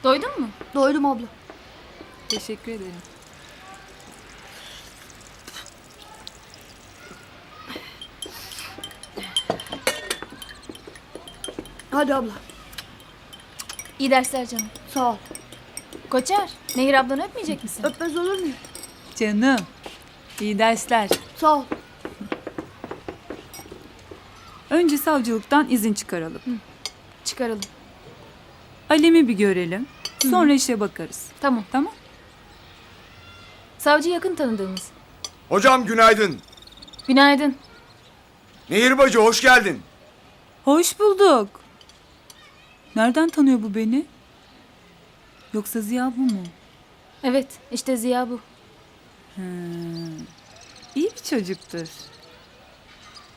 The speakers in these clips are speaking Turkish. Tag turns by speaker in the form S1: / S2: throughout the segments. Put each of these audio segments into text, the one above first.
S1: Doydun mu?
S2: Doydum abla.
S3: Teşekkür ederim.
S2: Hadi abla.
S1: İyi dersler canım.
S2: Sağ ol.
S1: Koçer, Nehir ablanı öpmeyecek misin?
S2: Öpmez olur muyum?
S3: Canım. İyi dersler.
S2: Sağ ol.
S3: Önce savcılıktan izin çıkaralım.
S1: Çıkaralım.
S3: Alem'i bir görelim. Sonra işe bakarız.
S1: Tamam.
S3: Tamam?
S1: Savcı yakın tanıdığımız.
S4: Hocam günaydın.
S1: Günaydın.
S4: Nehir bacı hoş geldin.
S3: Hoş bulduk. Nereden tanıyor bu beni? Yoksa Ziya bu mu?
S1: Evet, işte Ziya bu.
S3: İyi bir çocuktur.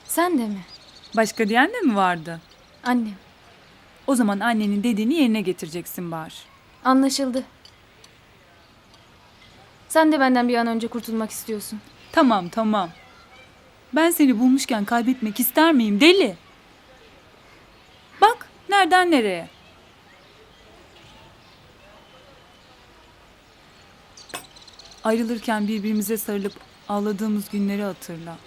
S1: Sen de mi?
S3: Başka diyen de mi vardı?
S1: Annem.
S3: O zaman annenin dediğini yerine getireceksin Bahar.
S1: Anlaşıldı. Sen de benden bir an önce kurtulmak istiyorsun.
S3: Tamam tamam. Ben seni bulmuşken kaybetmek ister miyim deli? Bak nereden nereye? Ayrılırken birbirimize sarılıp ağladığımız günleri hatırla.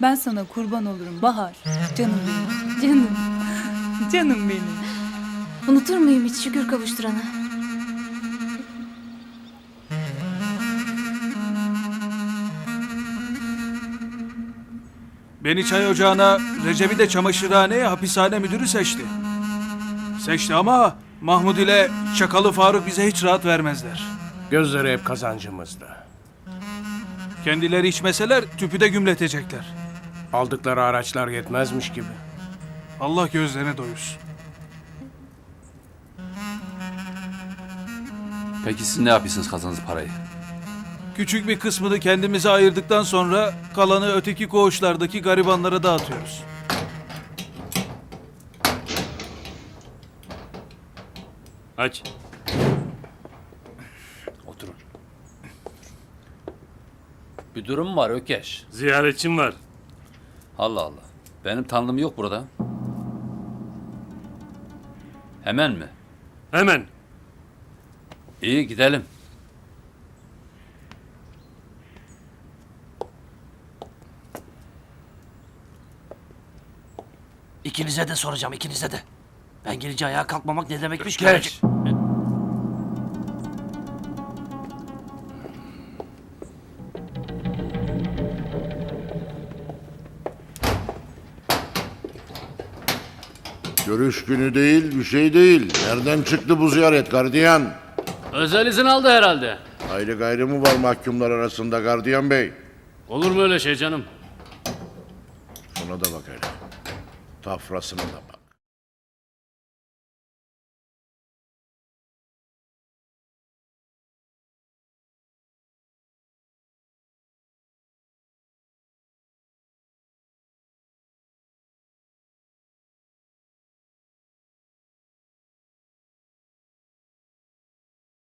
S3: Ben sana kurban olurum Bahar. Canım benim.
S1: Canım.
S3: Canım benim.
S1: Unutur muyum hiç şükür kavuşturana?
S5: Beni çay ocağına, Recep'i de çamaşırhaneye hapishane müdürü seçti. Seçti ama Mahmud ile Çakalı Faruk bize hiç rahat vermezler.
S6: Gözleri hep kazancımızda.
S5: Kendileri içmeseler tüpü de gümletecekler.
S6: Aldıkları araçlar yetmezmiş gibi.
S5: Allah gözlerine doyursun.
S7: Peki siz ne yapıyorsunuz kazandığınız parayı?
S5: Küçük bir kısmını kendimize ayırdıktan sonra kalanı öteki koğuşlardaki garibanlara dağıtıyoruz.
S8: Aç.
S7: Oturun. Bir durum mu var Ökeş?
S8: Ziyaretçim var.
S7: Allah Allah. Benim tanıdığım yok burada. Hemen mi?
S8: Hemen.
S7: İyi gidelim.
S9: İkinize de soracağım, ikinize de. Ben gelince ayağa kalkmamak ne demekmiş
S7: Geç.
S10: Görüş günü değil, bir şey değil. Nereden çıktı bu ziyaret gardiyan?
S8: Özel izin aldı herhalde.
S10: Ayrı gayrı mı var mahkumlar arasında gardiyan bey?
S8: Olur mu öyle şey canım?
S10: Şuna da bak hele. Tafrasına da bak.